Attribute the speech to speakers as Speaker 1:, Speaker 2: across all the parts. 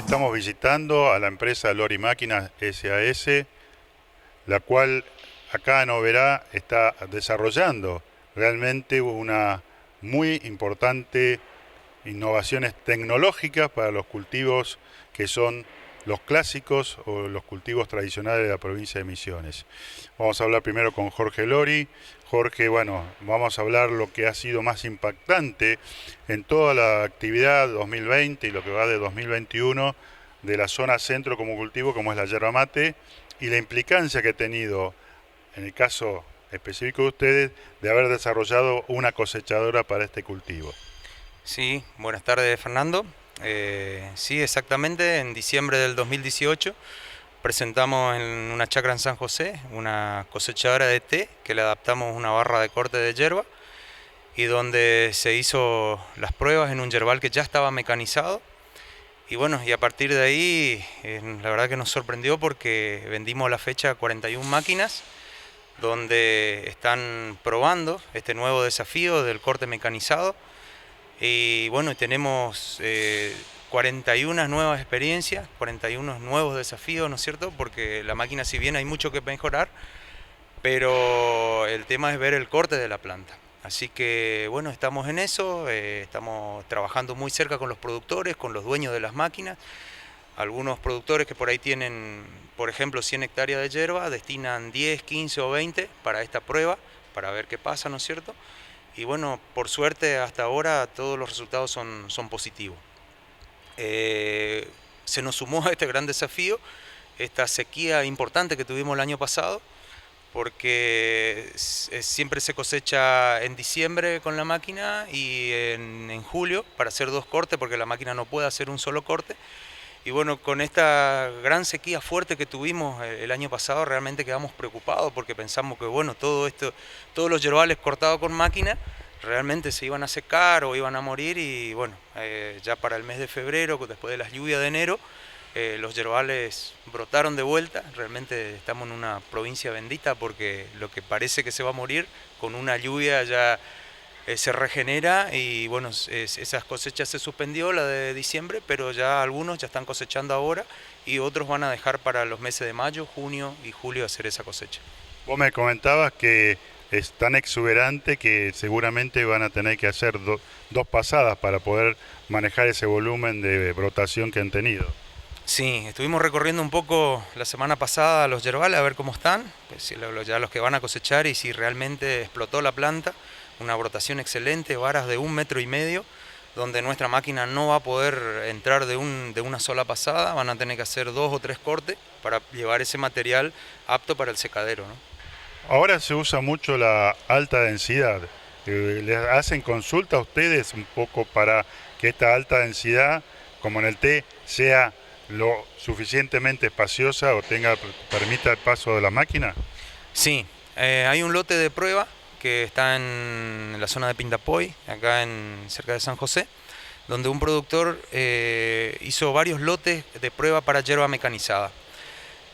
Speaker 1: Estamos visitando a la empresa Lori Máquinas SAS, la cual acá en Oberá está desarrollando realmente una muy importante innovaciones tecnológicas para los cultivos que son los clásicos o los cultivos tradicionales de la provincia de Misiones. Vamos a hablar primero con Jorge Lori. Jorge, bueno, vamos a hablar lo que ha sido más impactante en toda la actividad 2020 y lo que va de 2021 de la zona centro como cultivo, como es la yerba mate, y la implicancia que ha tenido, en el caso específico de ustedes, de haber desarrollado una cosechadora para este cultivo.
Speaker 2: Sí, buenas tardes Fernando. Sí, exactamente, en diciembre del 2018 presentamos en una chacra en San José una cosechadora de té que le adaptamos una barra de corte de yerba y donde se hizo las pruebas en un yerbal que ya estaba mecanizado. Y bueno, y a partir de ahí la verdad que nos sorprendió porque vendimos a la fecha 41 máquinas donde están probando este nuevo desafío del corte mecanizado. Y bueno, tenemos 41 nuevas experiencias, 41 nuevos desafíos, ¿no es cierto? Porque la máquina, si bien hay mucho que mejorar, pero el tema es ver el corte de la planta. Así que bueno, estamos en eso, estamos trabajando muy cerca con los productores, con los dueños de las máquinas. Algunos productores que por ahí tienen, por ejemplo, 100 hectáreas de yerba, destinan 10, 15 o 20 para esta prueba, para ver qué pasa, ¿no es cierto? Y bueno, por suerte hasta ahora todos los resultados son positivos. Se nos sumó a este gran desafío esta sequía importante que tuvimos el año pasado, porque siempre se cosecha en diciembre con la máquina y en julio para hacer dos cortes, porque la máquina no puede hacer un solo corte. Y bueno, con esta gran sequía fuerte que tuvimos el año pasado, realmente quedamos preocupados porque pensamos que bueno, todo esto, todos los yerbales cortados con máquina realmente se iban a secar o iban a morir. Y bueno, ya para el mes de febrero, después de las lluvias de enero, los yerbales brotaron de vuelta. Realmente estamos en una provincia bendita porque lo que parece que se va a morir, con una lluvia ya se regenera. Y bueno, esas cosechas se suspendió, la de diciembre, pero ya algunos ya están cosechando ahora y otros van a dejar para los meses de mayo, junio y julio hacer esa cosecha.
Speaker 1: Vos me comentabas que es tan exuberante que seguramente van a tener que hacer dos pasadas para poder manejar ese volumen de brotación que han tenido.
Speaker 2: Sí, estuvimos recorriendo un poco la semana pasada los yerbales a ver cómo están, pues, ya los que van a cosechar, y si realmente explotó la planta. Una brotación excelente, varas de 1,5 metros, donde nuestra máquina no va a poder entrar de una sola pasada, van a tener que hacer 2 o 3 cortes para llevar ese material apto para el secadero, ¿no?
Speaker 1: Ahora se usa mucho la alta densidad. ¿Les hacen consulta a ustedes un poco para que esta alta densidad, como en el té, sea lo suficientemente espaciosa o permita el paso de la máquina?
Speaker 2: Sí, hay un lote de prueba que está en la zona de Pindapoy, acá cerca de San José, donde un productor hizo varios lotes de prueba para yerba mecanizada.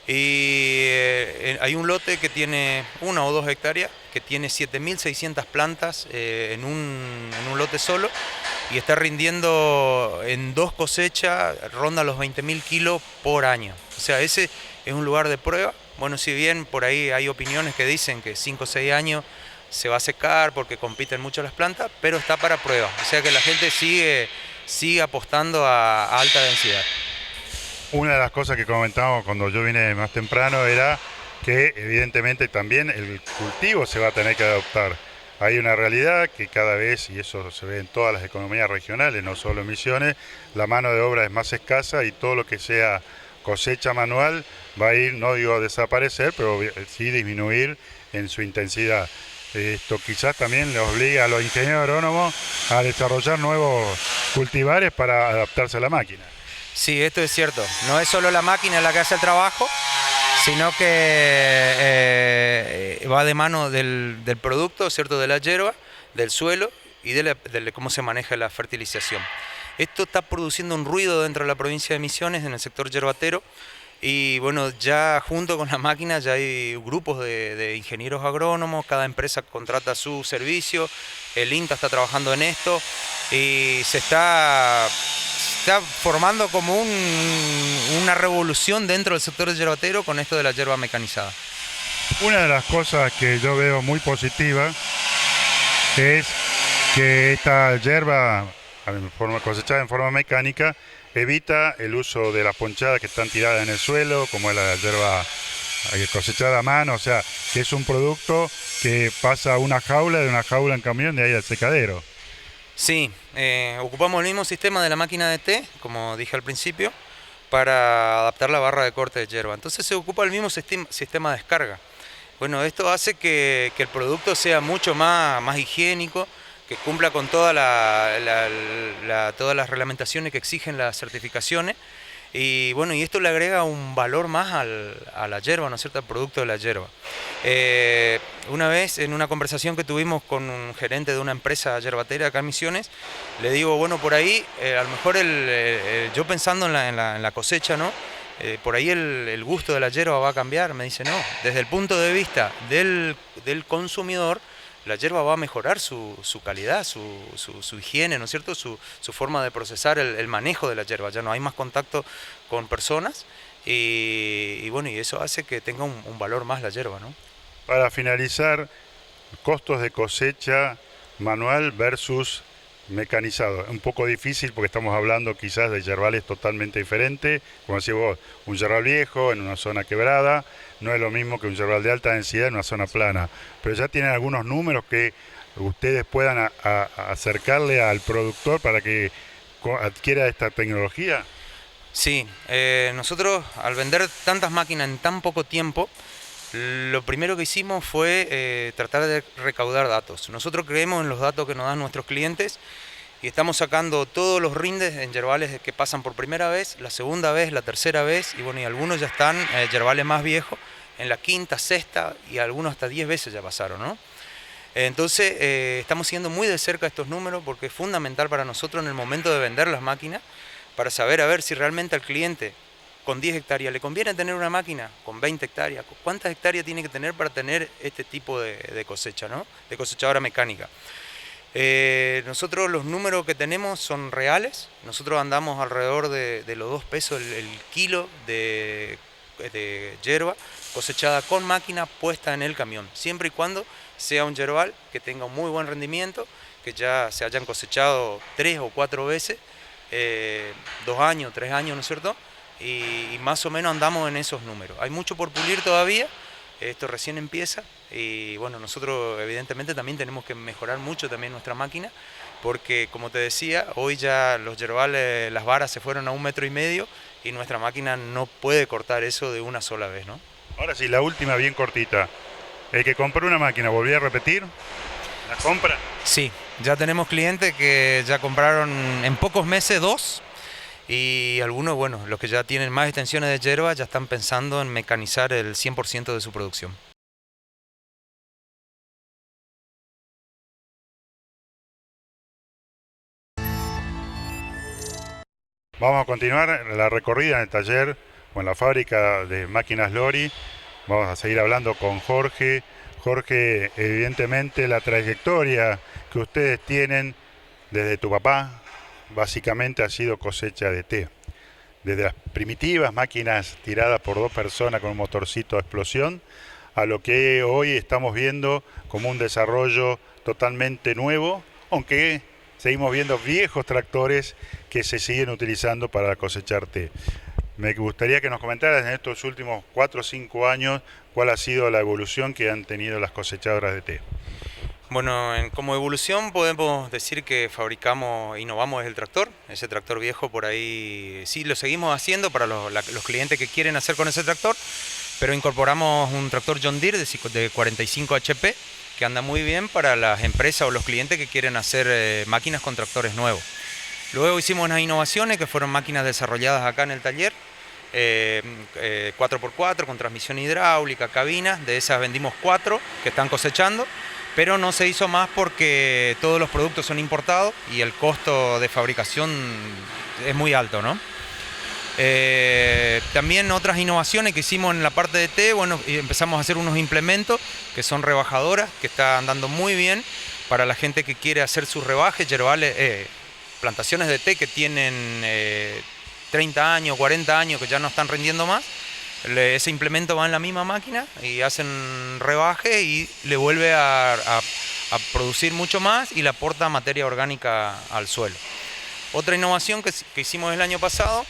Speaker 2: Y hay un lote que tiene 1 o 2 hectáreas, que tiene 7.600 plantas en un lote solo, y está rindiendo en 2 cosechas, ronda los 20.000 kilos por año. O sea, ese es un lugar de prueba. Bueno, si bien por ahí hay opiniones que dicen que 5 o 6 años se va a secar porque compiten mucho las plantas, pero está para prueba. O sea que la gente sigue apostando a alta densidad.
Speaker 1: Una de las cosas que comentábamos cuando yo vine más temprano era que evidentemente también el cultivo se va a tener que adaptar. Hay una realidad que cada vez, y eso se ve en todas las economías regionales, no solo en Misiones, la mano de obra es más escasa y todo lo que sea cosecha manual va a ir, no digo a desaparecer, pero sí disminuir en su intensidad. Esto quizás también le obliga a los ingenieros agrónomos a desarrollar nuevos cultivares para adaptarse a la máquina.
Speaker 2: Sí, esto es cierto. No es solo la máquina la que hace el trabajo, sino que va de mano del producto, ¿cierto? De la yerba, del suelo y de cómo se maneja la fertilización. Esto está produciendo un ruido dentro de la provincia de Misiones, en el sector yerbatero. Y bueno, ya junto con la máquina ya hay grupos de ingenieros agrónomos, cada empresa contrata su servicio, el INTA está trabajando en esto y está formando como una revolución dentro del sector yerbatero con esto de la yerba mecanizada.
Speaker 1: Una de las cosas que yo veo muy positiva es que esta yerba cosechada en forma mecánica evita el uso de las ponchadas que están tiradas en el suelo, como es la yerba cosechada a mano, o sea, que es un producto que pasa a una jaula, de una jaula en camión, de ahí al secadero.
Speaker 2: Sí, ocupamos el mismo sistema de la máquina de té, como dije al principio, para adaptar la barra de corte de yerba. Entonces se ocupa el mismo sistema de descarga. Bueno, esto hace que el producto sea mucho más higiénico, que cumpla con todas las reglamentaciones que exigen las certificaciones. Y bueno, y esto le agrega un valor más a la yerba, ¿no es cierto?, al producto de la yerba. Una vez, en una conversación que tuvimos con un gerente de una empresa yerbatera acá en Misiones, le digo, bueno, por ahí, a lo mejor yo pensando en la cosecha, ¿no?, por ahí el gusto de la yerba va a cambiar. Me dice, no, desde el punto de vista del consumidor, la yerba va a mejorar su calidad, su higiene, ¿no es cierto?, su forma de procesar el manejo de la yerba. Ya no hay más contacto con personas y bueno, y eso hace que tenga un valor más la yerba, ¿no?
Speaker 1: Para finalizar, costos de cosecha manual versus mecanizado. Un poco difícil porque estamos hablando quizás de yerbales totalmente diferentes. Como decís vos, un yerbal viejo en una zona quebrada no es lo mismo que un yerbal de alta densidad en una zona plana. Pero ya tienen algunos números que ustedes puedan acercarle al productor para que adquiera esta tecnología.
Speaker 2: Sí, nosotros al vender tantas máquinas en tan poco tiempo, lo primero que hicimos fue tratar de recaudar datos. Nosotros creemos en los datos que nos dan nuestros clientes y estamos sacando todos los rindes en yerbales que pasan por primera vez, la segunda vez, la tercera vez, y bueno, y algunos ya están yerbales más viejos, en la quinta, sexta, y algunos hasta 10 veces ya pasaron, ¿no? Entonces estamos siguiendo muy de cerca estos números porque es fundamental para nosotros en el momento de vender las máquinas, para saber a ver si realmente al cliente con 10 hectáreas le conviene tener una máquina con 20 hectáreas. ¿Cuántas hectáreas tiene que tener para tener este tipo de cosecha, ¿no?, de cosechadora mecánica? Nosotros los números que tenemos son reales. Nosotros andamos alrededor de los 2 pesos el kilo de yerba cosechada con máquina puesta en el camión, siempre y cuando sea un yerbal que tenga un muy buen rendimiento, que ya se hayan cosechado 3 o 4 veces, 2 años, 3 años, ¿no es cierto? Y más o menos andamos en esos números. Hay mucho por pulir todavía, esto recién empieza y bueno, nosotros evidentemente también tenemos que mejorar mucho también nuestra máquina, porque como te decía, hoy ya los yerbales, las varas se fueron a 1,5 metros y nuestra máquina no puede cortar eso de una sola vez, ¿no?
Speaker 1: Ahora sí, la última bien cortita. El que compró una máquina, ¿volvió a repetir la compra?
Speaker 2: Sí, ya tenemos clientes que ya compraron en pocos meses 2. Y algunos, bueno, los que ya tienen más extensiones de yerba ya están pensando en mecanizar el 100% de su producción.
Speaker 1: Vamos a continuar la recorrida en el taller o en la fábrica de máquinas Lori. Vamos a seguir hablando con Jorge. Jorge, evidentemente la trayectoria que ustedes tienen desde tu papá básicamente ha sido cosecha de té. Desde las primitivas máquinas tiradas por 2 personas con un motorcito de explosión, a lo que hoy estamos viendo como un desarrollo totalmente nuevo, aunque seguimos viendo viejos tractores que se siguen utilizando para cosechar té. Me gustaría que nos comentaras en estos últimos 4 o 5 años cuál ha sido la evolución que han tenido las cosechadoras de té.
Speaker 2: Bueno, como evolución podemos decir que innovamos el tractor. Ese tractor viejo por ahí sí lo seguimos haciendo para los clientes que quieren hacer con ese tractor, pero incorporamos un tractor John Deere de 45 HP que anda muy bien para las empresas o los clientes que quieren hacer máquinas con tractores nuevos. Luego hicimos unas innovaciones que fueron máquinas desarrolladas acá en el taller, 4x4 con transmisión hidráulica, cabinas. De esas vendimos 4 que están cosechando, pero no se hizo más porque todos los productos son importados y el costo de fabricación es muy alto, ¿no? También otras innovaciones que hicimos en la parte de té, bueno, empezamos a hacer unos implementos que son rebajadoras, que están andando muy bien para la gente que quiere hacer sus rebajes, yerbales, plantaciones de té que tienen 30 años, 40 años, que ya no están rindiendo más, ese implemento va en la misma máquina y hacen rebaje y le vuelve a producir mucho más y le aporta materia orgánica al suelo. Otra innovación que hicimos el año pasado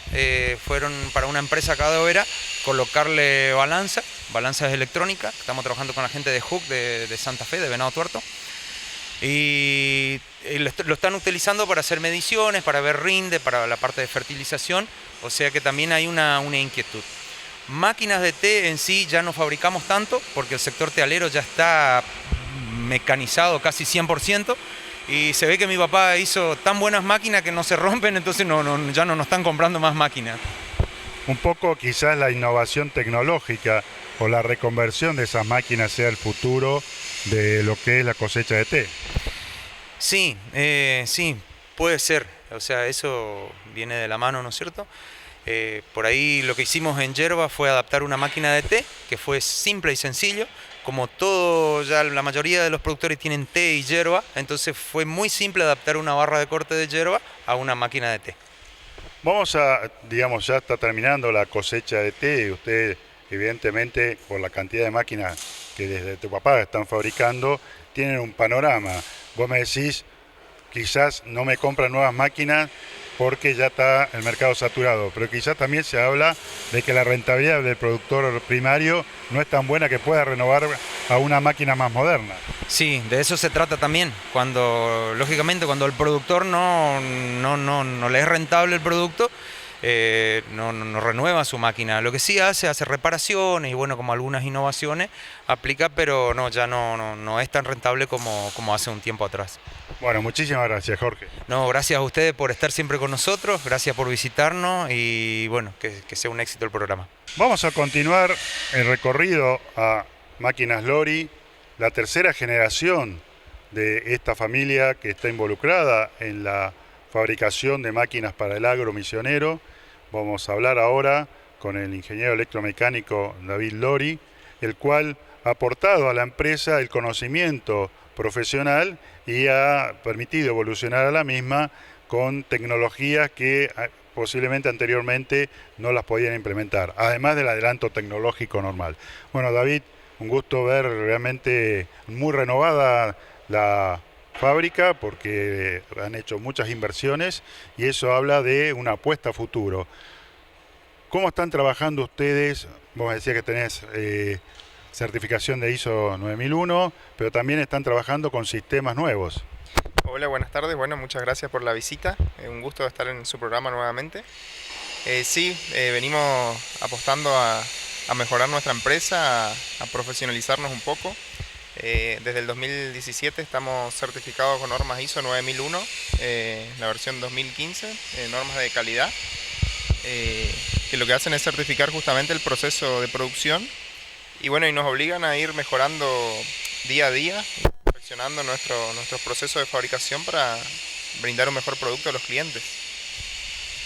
Speaker 2: fueron para una empresa acá de Oberá colocarle balanzas electrónicas. Estamos trabajando con la gente de Hook de Santa Fe, de Venado Tuerto. Y lo están utilizando para hacer mediciones, para ver rinde, para la parte de fertilización. O sea que también hay una inquietud. Máquinas de té en sí ya no fabricamos tanto porque el sector tealero ya está mecanizado casi 100%. Y se ve que mi papá hizo tan buenas máquinas que no se rompen, entonces ya no nos están comprando más máquinas.
Speaker 1: Un poco quizás la innovación tecnológica o la reconversión de esas máquinas sea el futuro de lo que es la cosecha de té.
Speaker 2: Sí, sí, puede ser. O sea, eso viene de la mano, ¿no es cierto? Por ahí lo que hicimos en yerba fue adaptar una máquina de té, que fue simple y sencillo. Como todo, ya la mayoría de los productores tienen té y yerba, entonces fue muy simple adaptar una barra de corte de yerba a una máquina de té.
Speaker 1: Vamos a, digamos, ya está terminando la cosecha de té. Usted, evidentemente, por la cantidad de máquinas que desde tu papá están fabricando, tienen un panorama. Vos me decís, quizás no me compran nuevas máquinas porque ya está el mercado saturado, pero quizás también se habla de que la rentabilidad del productor primario no es tan buena que pueda renovar a una máquina más moderna.
Speaker 2: Sí, de eso se trata también. Lógicamente, cuando el productor no le es rentable el producto, no renueva su máquina. Lo que sí hace reparaciones y bueno, como algunas innovaciones aplica, pero ya no es tan rentable como hace un tiempo atrás.
Speaker 1: Bueno, muchísimas gracias, Jorge.
Speaker 2: No, gracias a ustedes por estar siempre con nosotros, gracias por visitarnos y bueno, que sea un éxito el programa.
Speaker 1: Vamos a continuar el recorrido a Máquinas Lori, la tercera generación de esta familia que está involucrada en la fabricación de máquinas para el agro misionero. Vamos a hablar ahora con el ingeniero electromecánico David Lori, el cual ha aportado a la empresa el conocimiento profesional y ha permitido evolucionar a la misma con tecnologías que posiblemente anteriormente no las podían implementar, además del adelanto tecnológico normal. Bueno, David, un gusto ver realmente muy renovada la fábrica porque han hecho muchas inversiones y eso habla de una apuesta a futuro. ¿Cómo están trabajando ustedes? Vos me decías que tenés certificación de ISO 9001, pero también están trabajando con sistemas nuevos.
Speaker 3: Hola, buenas tardes. Bueno, muchas gracias por la visita. Un gusto estar en su programa nuevamente. Venimos apostando a mejorar nuestra empresa, a profesionalizarnos un poco. Desde el 2017 estamos certificados con normas ISO 9001, la versión 2015, normas de calidad, que lo que hacen es certificar justamente el proceso de producción y bueno, y nos obligan a ir mejorando día a día, perfeccionando nuestros procesos de fabricación para brindar un mejor producto a los clientes.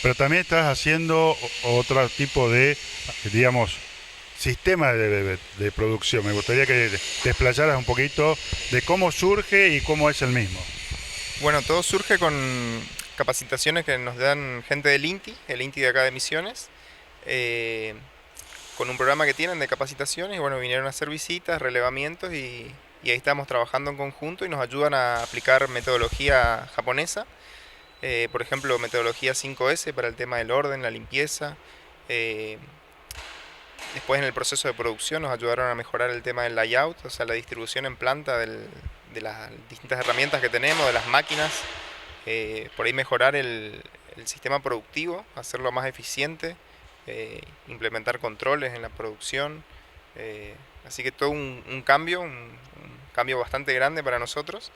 Speaker 1: Pero también estás haciendo otro tipo de, digamos, sistema de producción. Me gustaría que te explayaras un poquito de cómo surge y cómo es el mismo.
Speaker 3: Bueno, todo surge con capacitaciones que nos dan gente del INTI, el INTI de acá de Misiones, con un programa que tienen de capacitaciones y bueno, vinieron a hacer visitas, relevamientos y ahí estamos trabajando en conjunto y nos ayudan a aplicar metodología japonesa, por ejemplo, metodología 5S para el tema del orden, la limpieza. Después en el proceso de producción nos ayudaron a mejorar el tema del layout, o sea, la distribución en planta de las distintas herramientas que tenemos, de las máquinas, por ahí mejorar el sistema productivo, hacerlo más eficiente, implementar controles en la producción, así que todo un cambio bastante grande para nosotros,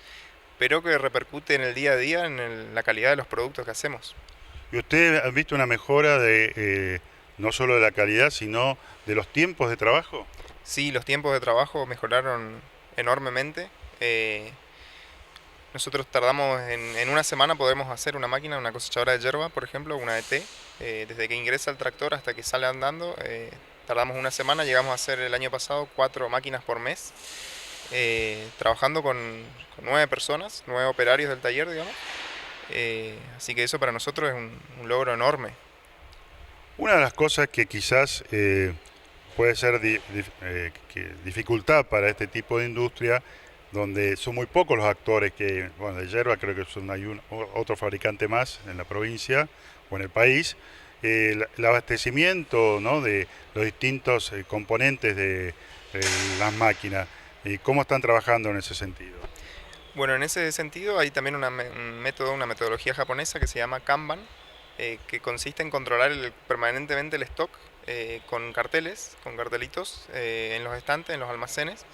Speaker 3: pero que repercute en el día a día en la calidad de los productos que hacemos.
Speaker 1: ¿Y usted ha visto una mejora de no solo de la calidad, sino de los tiempos de trabajo?
Speaker 3: Sí, los tiempos de trabajo mejoraron enormemente. Nosotros tardamos en una semana podemos hacer una máquina, una cosechadora de yerba, por ejemplo, una de té. Desde que ingresa el tractor hasta que sale andando, tardamos una semana. Llegamos a hacer el año pasado 4 máquinas por mes, trabajando con 9 personas, 9 operarios del taller, digamos. Así que eso para nosotros es un logro enorme.
Speaker 1: Una de las cosas que quizás puede ser dificultad para este tipo de industria, donde son muy pocos los actores que, bueno, de yerba creo que hay otro fabricante más en la provincia o en el país, el abastecimiento, ¿no?, de los distintos componentes de las máquinas, y cómo están trabajando en ese sentido.
Speaker 3: Bueno, en ese sentido hay también una metodología japonesa que se llama Kanban, que consiste en controlar permanentemente el stock con cartelitos en los estantes, en los almacenes,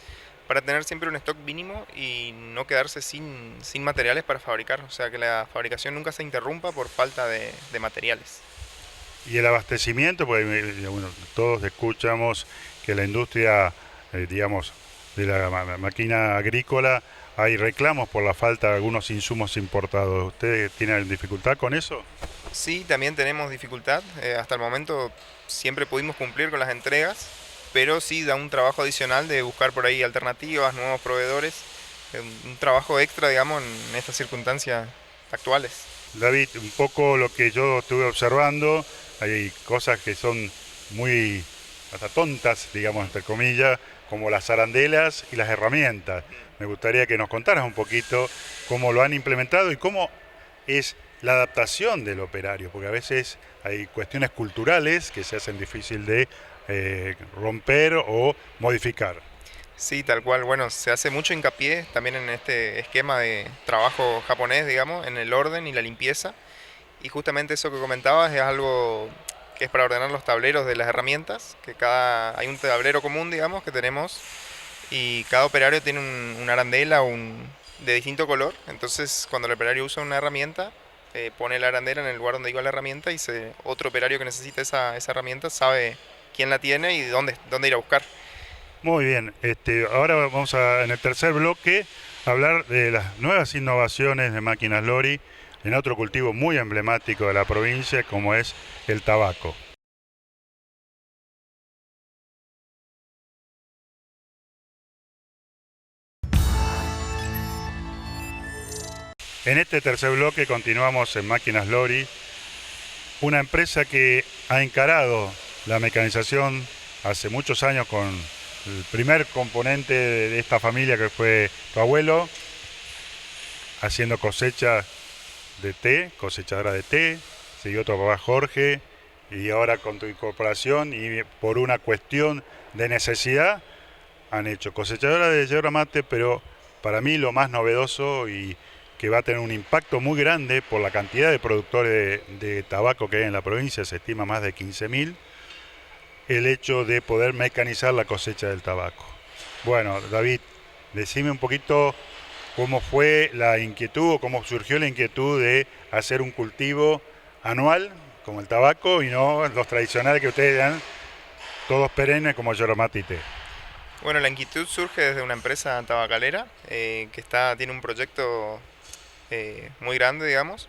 Speaker 3: para tener siempre un stock mínimo y no quedarse sin materiales para fabricar, o sea que la fabricación nunca se interrumpa por falta de materiales.
Speaker 1: Y el abastecimiento, pues bueno, todos escuchamos que la industria, digamos, de la máquina agrícola, hay reclamos por la falta de algunos insumos importados. ¿Ustedes tienen dificultad con eso?
Speaker 3: Sí, también tenemos dificultad. Hasta el momento siempre pudimos cumplir con las entregas, pero sí da un trabajo adicional de buscar por ahí alternativas, nuevos proveedores, un trabajo extra, digamos, en estas circunstancias actuales.
Speaker 1: David, un poco lo que yo estuve observando, hay cosas que son muy hasta tontas, digamos, entre comillas, como las arandelas y las herramientas. Me gustaría que nos contaras un poquito cómo lo han implementado y cómo es la adaptación del operario, porque a veces hay cuestiones culturales que se hacen difícil de romper o modificar.
Speaker 3: Sí, tal cual. Bueno, se hace mucho hincapié también en este esquema de trabajo japonés, digamos, en el orden y la limpieza. Y justamente eso que comentabas es algo que es para ordenar los tableros de las herramientas, que hay un tablero común, digamos, que tenemos, y cada operario tiene una arandela de distinto color. Entonces, cuando el operario usa una herramienta, pone la arandela en el lugar donde iba la herramienta, y otro operario que necesita esa herramienta sabe quién la tiene y dónde ir a buscar.
Speaker 1: Muy bien, ahora vamos en el tercer bloque a hablar de las nuevas innovaciones de Máquinas Lori en otro cultivo muy emblemático de la provincia, como es el tabaco. En este tercer bloque continuamos en Máquinas Lori, una empresa que ha encarado la mecanización hace muchos años con el primer componente de esta familia, que fue tu abuelo, haciendo cosecha de té, cosechadora de té, siguió tu papá Jorge, y ahora con tu incorporación y por una cuestión de necesidad han hecho cosechadora de yerba mate, pero para mí lo más novedoso y que va a tener un impacto muy grande por la cantidad de productores de tabaco que hay en la provincia, se estima más de 15.000, el hecho de poder mecanizar la cosecha del tabaco. Bueno, David, decime un poquito cómo fue la inquietud o cómo surgió la inquietud de hacer un cultivo anual como el tabaco y no los tradicionales que ustedes dan, todos perennes como yerba mate y té.
Speaker 3: Bueno, la inquietud surge desde una empresa tabacalera que tiene un proyecto muy grande, digamos,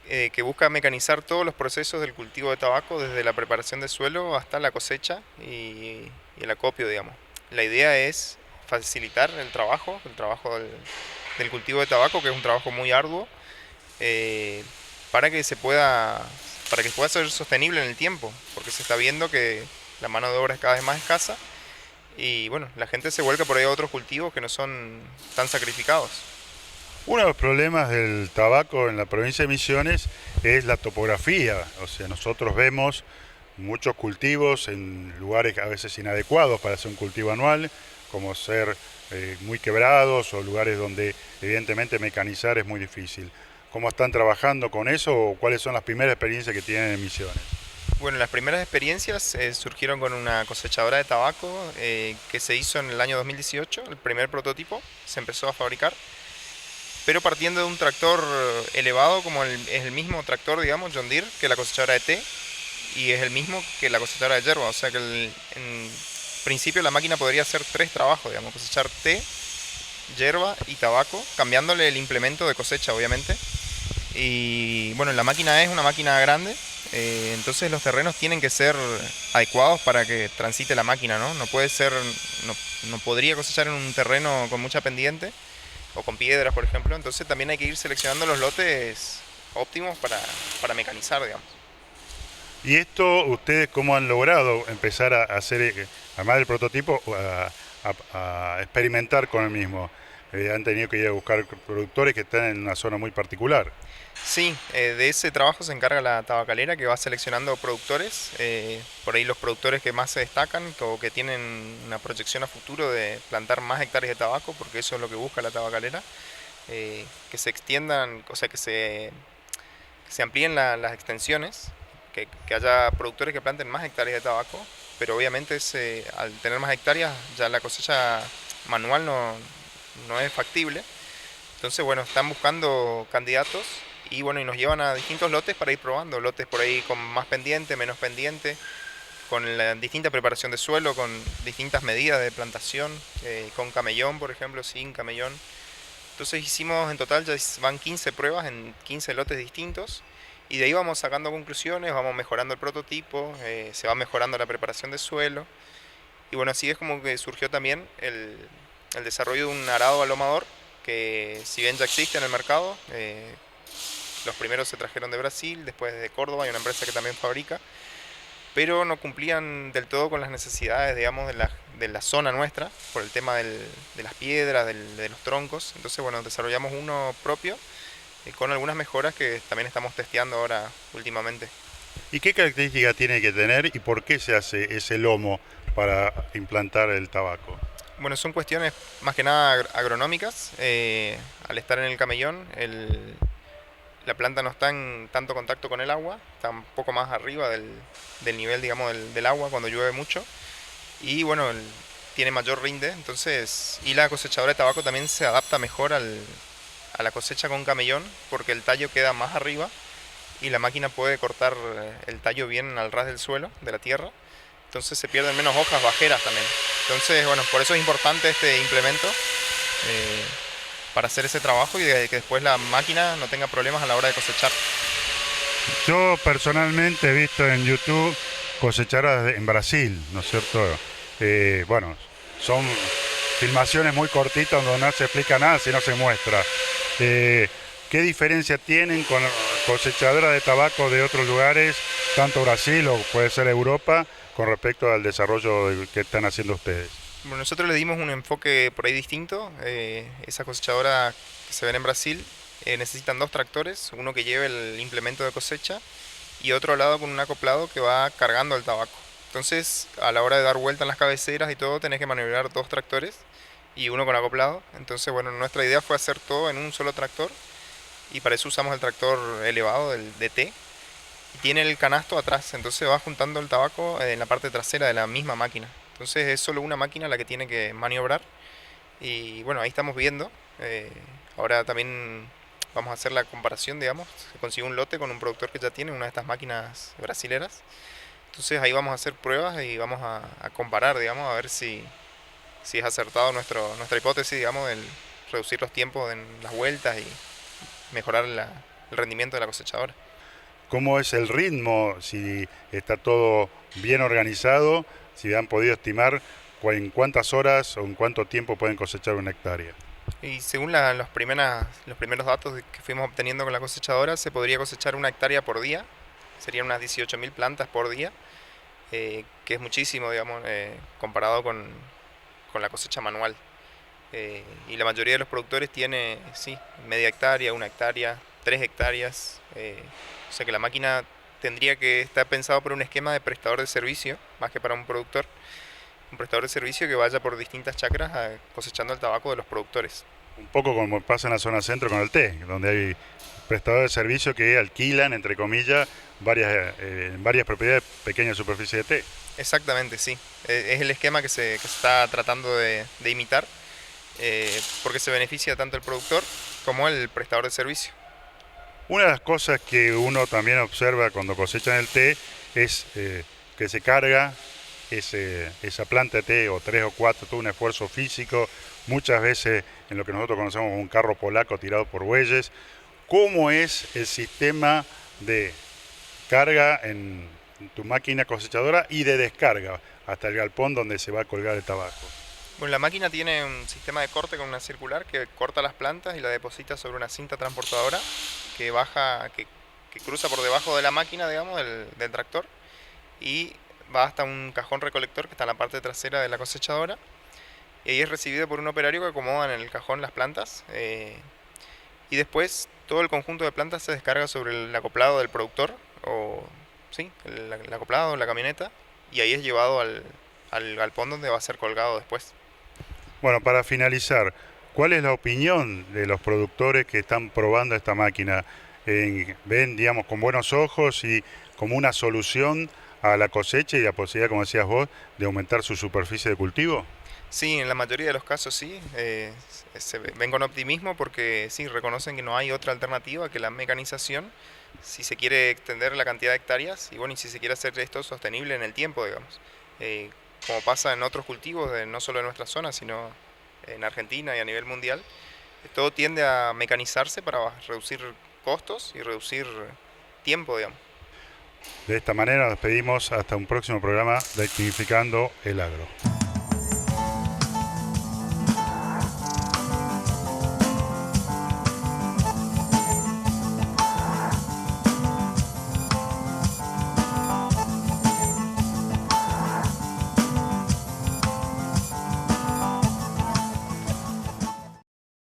Speaker 3: que busca mecanizar todos los procesos del cultivo de tabaco, desde la preparación de suelo hasta la cosecha y el acopio, digamos. La idea es facilitar el trabajo del cultivo de tabaco, que es un trabajo muy arduo, para que pueda ser sostenible en el tiempo, porque se está viendo que la mano de obra es cada vez más escasa y bueno, la gente se vuelca por ahí a otros cultivos que no son tan sacrificados.
Speaker 1: Uno de los problemas del tabaco en la provincia de Misiones es la topografía, o sea, nosotros vemos muchos cultivos en lugares a veces inadecuados para hacer un cultivo anual, como ser muy quebrados o lugares donde evidentemente mecanizar es muy difícil. ¿Cómo están trabajando con eso o cuáles son las primeras experiencias que tienen en Misiones?
Speaker 3: Bueno, las primeras experiencias surgieron con una cosechadora de tabaco que se hizo en el año 2018, el primer prototipo se empezó a fabricar, pero partiendo de un tractor elevado como es el mismo tractor, digamos, John Deere, que la cosechadora de té, y es el mismo que la cosechadora de yerba, o sea que en principio la máquina podría hacer 3 trabajos, digamos, cosechar té, yerba y tabaco, cambiándole el implemento de cosecha, obviamente. Y bueno, la máquina es una máquina grande, entonces los terrenos tienen que ser adecuados para que transite la máquina, ¿no? No podría cosechar en un terreno con mucha pendiente, o con piedras, por ejemplo. Entonces también hay que ir seleccionando los lotes óptimos para mecanizar, digamos.
Speaker 1: ¿Y esto ustedes cómo han logrado empezar a hacer, además del prototipo, a experimentar con el mismo? Han tenido que ir a buscar productores que están en una zona muy particular.
Speaker 3: Sí, de ese trabajo se encarga la tabacalera, que va seleccionando productores, por ahí los productores que más se destacan o que tienen una proyección a futuro de plantar más hectáreas de tabaco, porque eso es lo que busca la tabacalera, que se extiendan, o sea, que se amplíen las extensiones, que haya productores que planten más hectáreas de tabaco, pero obviamente al tener más hectáreas ya la cosecha manual no es factible. Entonces, bueno, están buscando candidatos y bueno, y nos llevan a distintos lotes para ir probando, lotes por ahí con más pendiente, menos pendiente, con la distinta preparación de suelo, con distintas medidas de plantación, con camellón, por ejemplo, sin camellón. Entonces hicimos en total, ya van 15 pruebas en 15 lotes distintos y de ahí vamos sacando conclusiones, vamos mejorando el prototipo, se va mejorando la preparación de suelo y bueno, así es como que surgió también el desarrollo de un arado alomador que si bien ya existe en el mercado, los primeros se trajeron de Brasil, después de Córdoba, hay una empresa que también fabrica, pero no cumplían del todo con las necesidades, digamos, de la zona nuestra, por el tema de las piedras, de los troncos. Entonces, bueno, desarrollamos uno propio con algunas mejoras que también estamos testeando ahora últimamente.
Speaker 1: ¿Y qué características tiene que tener y por qué se hace ese lomo para implantar el tabaco?
Speaker 3: Bueno, son cuestiones más que nada agronómicas. Al estar en el camellón, la planta no está en tanto contacto con el agua, está un poco más arriba del nivel, digamos, del agua cuando llueve mucho. Y bueno, tiene mayor rinde, entonces, y la cosechadora de tabaco también se adapta mejor a la cosecha con camellón, porque el tallo queda más arriba y la máquina puede cortar el tallo bien al ras del suelo, de la tierra. Entonces se pierden menos hojas bajeras también. Entonces, bueno, por eso es importante este implemento para hacer ese trabajo y de que después la máquina no tenga problemas a la hora de cosechar.
Speaker 1: Yo personalmente he visto en YouTube cosechadoras en Brasil, ¿no es cierto? Bueno, son filmaciones muy cortitas donde no se explica nada si no se muestra. ¿Qué diferencia tienen con cosechadoras de tabaco de otros lugares, tanto Brasil o puede ser Europa, con respecto al desarrollo que están haciendo ustedes?
Speaker 3: Bueno, nosotros le dimos un enfoque por ahí distinto. Esa cosechadora que se ven en Brasil necesitan dos tractores, uno que lleve el implemento de cosecha y otro al lado con un acoplado que va cargando el tabaco. Entonces, a la hora de dar vuelta en las cabeceras y todo, tenés que maniobrar dos tractores y uno con acoplado. Entonces, bueno, nuestra idea fue hacer todo en un solo tractor y para eso usamos el tractor elevado del DT y tiene el canasto atrás, entonces va juntando el tabaco en la parte trasera de la misma máquina. Entonces es solo una máquina la que tiene que maniobrar y bueno, ahí estamos viendo. Ahora también vamos a hacer la comparación, digamos. Se consiguió un lote con un productor que ya tiene una de estas máquinas brasileras. Entonces ahí vamos a hacer pruebas y vamos a comparar, digamos, a ver si es acertado nuestra hipótesis, digamos, del reducir los tiempos en las vueltas y mejorar el rendimiento de la cosechadora.
Speaker 1: ¿Cómo es el ritmo? Si está todo bien organizado, si han podido estimar en cuántas horas o en cuánto tiempo pueden cosechar una hectárea.
Speaker 3: Y según los primeros datos que fuimos obteniendo con la cosechadora, se podría cosechar una hectárea por día, serían unas 18.000 plantas por día, que es muchísimo, digamos, comparado con la cosecha manual. Y la mayoría de los productores tiene, sí, media hectárea, una hectárea, 3 hectáreas. O sea que la máquina tendría que estar pensado por un esquema de prestador de servicio, más que para un productor. Un prestador de servicio que vaya por distintas chacras cosechando el tabaco de los productores.
Speaker 1: Un poco como pasa en la zona centro con el té, donde hay prestadores de servicio que alquilan, entre comillas, varias propiedades, pequeñas superficies de té.
Speaker 3: Exactamente, sí. Es el esquema que se está tratando de imitar, porque se beneficia tanto el productor como el prestador de servicio.
Speaker 1: Una de las cosas que uno también observa cuando cosechan el té es que se carga esa planta de té, o 3 o 4, todo un esfuerzo físico, muchas veces en lo que nosotros conocemos como un carro polaco tirado por bueyes. ¿Cómo es el sistema de carga en tu máquina cosechadora y de descarga hasta el galpón donde se va a colgar el tabaco?
Speaker 3: Bueno, la máquina tiene un sistema de corte con una circular que corta las plantas y la deposita sobre una cinta transportadora que baja, que cruza por debajo de la máquina, digamos, del tractor, y va hasta un cajón recolector que está en la parte trasera de la cosechadora, y ahí es recibido por un operario que acomoda en el cajón las plantas, y después todo el conjunto de plantas se descarga sobre el acoplado del productor, o sí, el acoplado, la camioneta, y ahí es llevado al galpón donde va a ser colgado después.
Speaker 1: Bueno, para finalizar, ¿cuál es la opinión de los productores que están probando esta máquina? ¿Ven, digamos, con buenos ojos y como una solución a la cosecha y la posibilidad, como decías vos, de aumentar su superficie de cultivo?
Speaker 3: Sí, en la mayoría de los casos sí, ven con optimismo porque sí, reconocen que no hay otra alternativa que la mecanización si se quiere extender la cantidad de hectáreas y bueno, y si se quiere hacer esto sostenible en el tiempo, digamos. Como pasa en otros cultivos, no solo en nuestra zona, sino en Argentina y a nivel mundial, todo tiende a mecanizarse para reducir costos y reducir tiempo, digamos.
Speaker 1: De esta manera nos despedimos hasta un próximo programa de Tecnificando el Agro.